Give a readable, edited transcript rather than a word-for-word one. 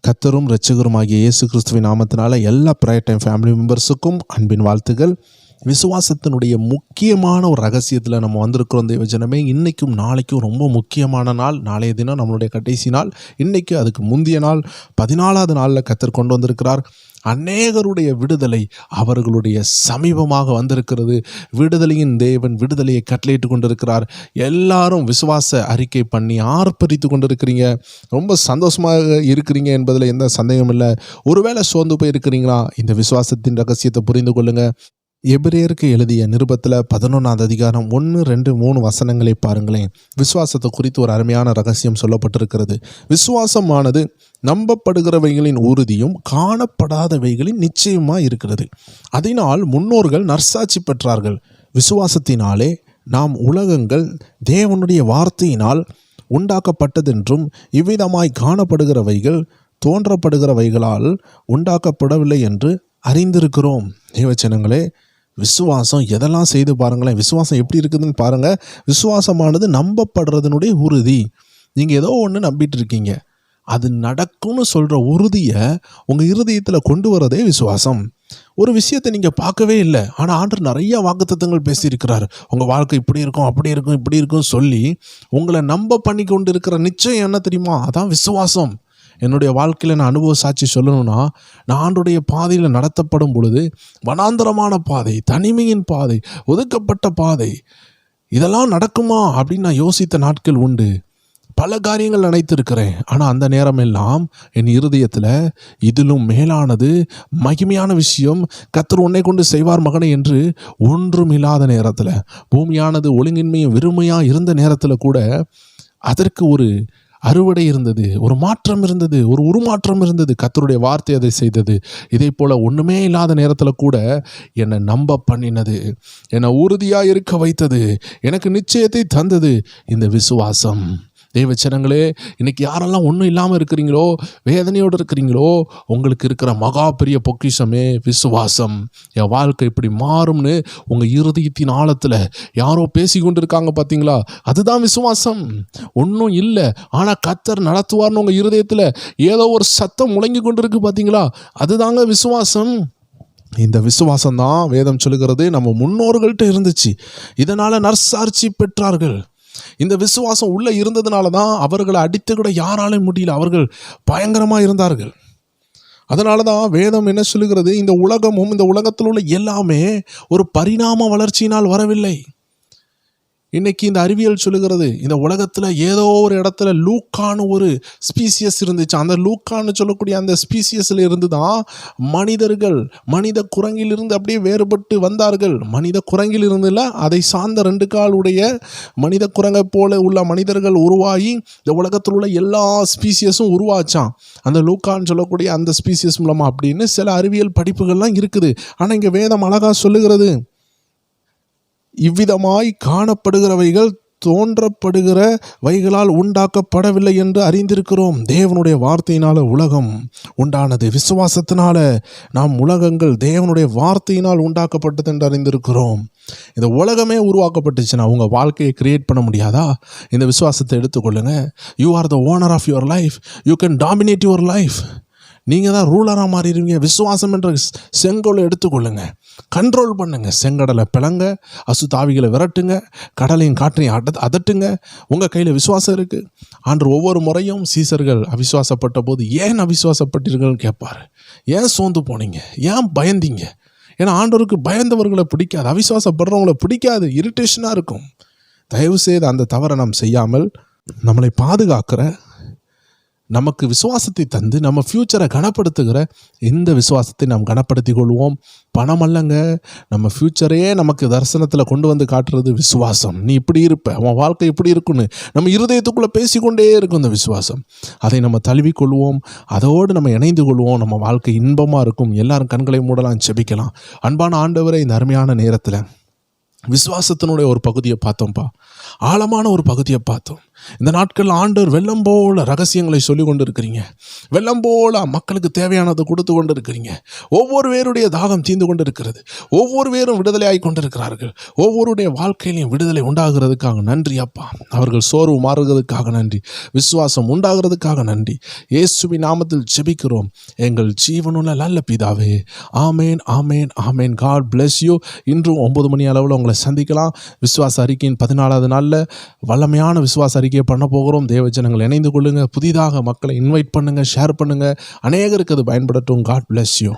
கர்த்தரும் இரட்சகருமாகிய இயேசு கிறிஸ்துவின் நாமத்தினால எல்லா பிரேயர் டைம் ஃபேமிலி மெம்பர்ஸுக்கும் அன்பின் வாழ்த்துக்கள். விசுவாசத்தினுடைய முக்கியமான ஒரு ரகசியத்தில் நம்ம வந்திருக்கிறோம். தேவஜனமே, இன்றைக்கும் நாளைக்கும் ரொம்ப முக்கியமான நாள். நாளைய தினம் நம்மளுடைய கடைசி நாள். இன்றைக்கு அதுக்கு முந்தைய நாள் 14வது நாளில் கர்த்தர் கொண்டு வந்திருக்கிறார். அநேகருடைய விடுதலை அவர்களுடைய சமீபமாக வந்திருக்கிறது. விடுதலையின் தேவன் விடுதலையை கட்டளையிட்டு கொண்டிருக்கிறார். எல்லாரும் விசுவாச அறிக்கை பண்ணி ஆர்ப்பரித்து கொண்டிருக்கிறீங்க. ரொம்ப சந்தோஷமாக இருக்கிறீங்க என்பதில் எந்த சந்தேகம் இல்லை. ஒருவேளை சோர்ந்து போய் இருக்கிறீங்களா? இந்த விசுவாசத்தின் ரகசியத்தை புரிந்து கொள்ளுங்க. எபிரேயருக்கு எழுதிய நிருபத்தில் 11வது அதிகாரம் 1, 2, 3 வசனங்களை பாருங்களேன். விசுவாசத்தை குறித்து ஒரு அருமையான ரகசியம் சொல்லப்பட்டிருக்கிறது. விசுவாசமானது நம்பப்படுகிறவைகளின் உறுதியும் காணப்படாதவைகளின் நிச்சயமாக இருக்கிறது. அதனால் முன்னோர்கள் நற்சாட்சி பெற்றார்கள். விசுவாசத்தினாலே நாம் உலகங்கள் தேவனுடைய வார்த்தையினால் உண்டாக்கப்பட்டதென்றும் இவ்விதமாய் காணப்படுகிறவைகள் தோன்றப்படுகிறவைகளால் உண்டாக்கப்படவில்லை என்று அறிந்திருக்கிறோம். தேவச்சனங்களே, விசுவாசம் எதெல்லாம் செய்து பாருங்களேன். விசுவாசம் எப்படி இருக்குதுன்னு பாருங்கள். விசுவாசமானது நம்பப்படுறதுனுடைய உறுதி. நீங்கள் ஏதோ ஒன்று நம்பிட்டு இருக்கீங்க, அது நடக்கும்னு சொல்கிற உறுதியை உங்கள் இருதயத்தில் கொண்டு வரதே விசுவாசம். ஒரு விஷயத்தை நீங்கள் பார்க்கவே இல்லை, ஆனால் ஆண்டவர் நிறைய வாக்குத்தத்தங்கள் பேசியிருக்கிறார். உங்கள் வாழ்க்கை இப்படி இருக்கும், அப்படி இருக்கும், இப்படி இருக்கும் சொல்லி உங்களை நம்ப பண்ணி கொண்டு இருக்கிற நிச்சயம் என்ன தெரியுமா? அதான் விசுவாசம். என்னுடைய வாழ்க்கையில் நான் அனுபவ சாட்சி சொல்லணும்னா, நான் ஆண்டுடைய பாதையில் நடத்தப்படும் பொழுது வனாந்தரமான பாதை, தனிமையின் பாதை, ஒதுக்கப்பட்ட பாதை, இதெல்லாம் நடக்குமா அப்படின்னு நான் யோசித்த நாட்கள் உண்டு. பல காரியங்கள் நினைத்திருக்கிறேன். ஆனால் அந்த நேரமெல்லாம் என் இருதயத்தில் இதிலும் மேலானது மகிமையான விஷயம் கர்த்தர் உன்னை கொண்டு செய்வார் மகனே என்று ஒன்றும் இல்லாத நேரத்தில், பூமியானது ஒழுங்கின்மையும் வெறுமையாக இருந்த நேரத்தில் கூட அதற்கு ஒரு அறுவடை இருந்தது, ஒரு மாற்றம் இருந்தது, ஒரு உருமாற்றம் இருந்தது. கர்த்தருடைய வார்த்தை அதை செய்தது. இதே போல் ஒன்றுமே இல்லாத நேரத்தில் கூட என்னை நம்ப பண்ணினது, என்னை உறுதியாக இருக்க வைத்தது, எனக்கு நிச்சயத்தை தந்தது இந்த விசுவாசம். தேவச்சனங்களே, இன்னைக்கு யாரெல்லாம் ஒன்றும் இல்லாமல் இருக்கிறீங்களோ, வேதனையோடு இருக்கிறீங்களோ, உங்களுக்கு இருக்கிற மகா பெரிய பொக்கிஷமே விசுவாசம். என் வாழ்க்கை இப்படி மாறும்னு உங்கள் இருதயத்தின் ஆழத்தில் யாரோ பேசி கொண்டு இருக்காங்க பார்த்தீங்களா? அதுதான் விசுவாசம். ஒன்றும் இல்லை, ஆனால் கர்த்தர் நடத்துவார்னு உங்கள் இருதயத்தில் ஏதோ ஒரு சத்தம் முழங்கி கொண்டு இருக்கு பார்த்தீங்களா? அதுதாங்க விசுவாசம். இந்த விசுவாசம் தான் வேதம் சொல்லுகிறது நம்ம முன்னோர்கள்ட்ட இருந்துச்சு. இதனால் நற்சாட்சி பெற்றார்கள். இந்த விசுவாசம் உள்ளே இருந்ததுனால தான் அவர்களை அடித்து கூட யாராலும் முடியல. அவர்கள் பயங்கரமாக இருந்தார்கள். அதனால தான் வேதம் என்ன சொல்லுகிறது? இந்த உலகமும் இந்த உலகத்தில் உள்ள எல்லாமே ஒரு பரிணாம வளர்ச்சியினால் வரவில்லை. இன்னைக்கு இந்த அறிவியல் சொல்லுகிறது, இந்த உலகத்தில் ஏதோ ஒரு இடத்துல லூக்கான்னு ஒரு ஸ்பீசியஸ் இருந்துச்சு. அந்த லூக்கான்னு சொல்லக்கூடிய அந்த ஸ்பீசியஸில் இருந்து தான் மனிதர்கள் மனித குரங்கிலிருந்து அப்படியே வேறுபட்டு வந்தார்கள். மனித குரங்கில் இருந்துல அதை சார்ந்த 2 கால் உடைய மனித குரங்கை போல உள்ள மனிதர்கள் உருவாகி இந்த உலகத்தில் உள்ள எல்லா ஸ்பீசியஸும் உருவாச்சான் அந்த லூக்கான்னு சொல்லக்கூடிய அந்த ஸ்பீசியஸ் மூலமாக அப்படின்னு சில அறிவியல் படிப்புகள்லாம் இருக்குது. ஆனால் இங்கே வேதம் அழகாக சொல்லுகிறது, இவ்விதமாய் காணப்படுகிறவைகள் தோன்றப்படுகிறவைகளால் உண்டாக்கப்படவில்லை என்று அறிந்திருக்கிறோம். தேவனுடைய வார்த்தையினால் உலகம் உண்டானது. விசுவாசத்தினால நாம் உலகங்கள் தேவனுடைய வார்த்தையினால் உண்டாக்கப்பட்டது என்று அறிந்திருக்கிறோம். இந்த உலகமே உருவாக்கப்பட்டுச்சுன்னா உங்கள் வாழ்க்கையை கிரியேட் பண்ண முடியாதா? இந்த விசுவாசத்தை எடுத்துக்கொள்ளுங்க. You are the owner of your life. You can dominate your life. நீங்கள் தான் ரூலராக மாறிடுவீங்க. விசுவாசம் என்ற செங்கோலை எடுத்துக்கொள்ளுங்க, கண்ட்ரோல் பண்ணுங்க. செங்கடலை பிளங்க, அசுத்தாவிகளை விரட்டுங்க, கடலையும் காற்றையும் அதட்டுங்க. உங்கள் கையில் விசுவாசம் இருக்குது. ஆண்டவர் ஒவ்வொரு முறையும் சீசர்கள் அவிசுவாசப்பட்ட போது ஏன் அவிசுவாசப்பட்டீர்கள்னு கேட்பார். ஏன் சோர்ந்து போனீங்க? ஏன் பயந்தீங்க? ஏன்னா ஆண்டவருக்கு பயந்தவர்களை பிடிக்காது, அவிசுவாசப்படுறவங்களை பிடிக்காது, இரிட்டேஷனாக இருக்கும். தயவு செய்து அந்த தவறை நாம் செய்யாமல் நம்மளை பாதுகாக்கிற, நமக்கு விசுவாசத்தை தந்து நம்ம ஃப்யூச்சரை கனப்படுத்துகிற இந்த விசுவாசத்தை நாம் கனப்படுத்தி கொள்வோம். பணம் அல்லங்க, நம்ம ஃப்யூச்சரையே நமக்கு தரிசனத்தில் கொண்டு வந்து காட்டுறது விசுவாசம். நீ இப்படி இருப்ப, உன் வாழ்க்கை இப்படி இருக்குன்னு நம்ம இருதயத்துக்குள்ளே பேசிக்கொண்டே இருக்கும் இந்த விசுவாசம். அதை நம்ம தழுவிக்கொள்வோம், அதோடு நம்ம இணைந்து கொள்வோம். நம்ம வாழ்க்கை இன்பமாக இருக்கும். எல்லாரும் கண்களை மூடலாம், ஜெபிக்கலாம். அன்பான ஆண்டவரே, இந்த அருமையான நேரத்தில் விசுவாசத்தினுடைய ஒரு பகுதியை பார்த்தோம்ப்பா, ஆழமான ஒரு பகுதியை பார்த்தோம். இந்த நாட்கள் ஆண்டவர் வெள்ளம் போல ரகசியங்களை சொல்லி கொண்டு இருக்கிறீங்க. வெள்ளம் போல மக்களுக்கு தேவையானதை கொடுத்து கொண்டு இருக்கிறீங்க. ஒவ்வொரு பேருடைய தாகம் தீர்ந்து கொண்டு இருக்கிறது. ஒவ்வொரு பேரும் விடுதலை ஆகி கொண்டிருக்கிறார்கள். ஒவ்வொருடைய வாழ்க்கையிலையும் விடுதலை உண்டாகிறதுக்காக நன்றி அப்பா. அவர்கள் சோர்வு மாறுகிறதுக்காக நன்றி. விசுவாசம் உண்டாகிறதுக்காக நன்றி. இயேசுவின் நாமத்தில் ஜெபிக்கிறோம் எங்கள் ஜீவனுள்ள நல்ல பிதாவே. ஆமேன், ஆமேன், ஆமேன். God bless you. இன்றும் 9 மணி அளவில் உங்களை சந்திக்கலாம். விசுவாச அறிக்கையின் 14வது நாளில் வல்லமையான விசுவாச அறிக்கையை பண்ண போகிறோம். தேவஜனங்கள் இணைந்து கொள்ளுங்கள். புதிதாக மக்களை இன்வைட் பண்ணுங்கள், ஷேர் பண்ணுங்கள். அநேகருக்கு அது பயன்படட்டும். God bless you.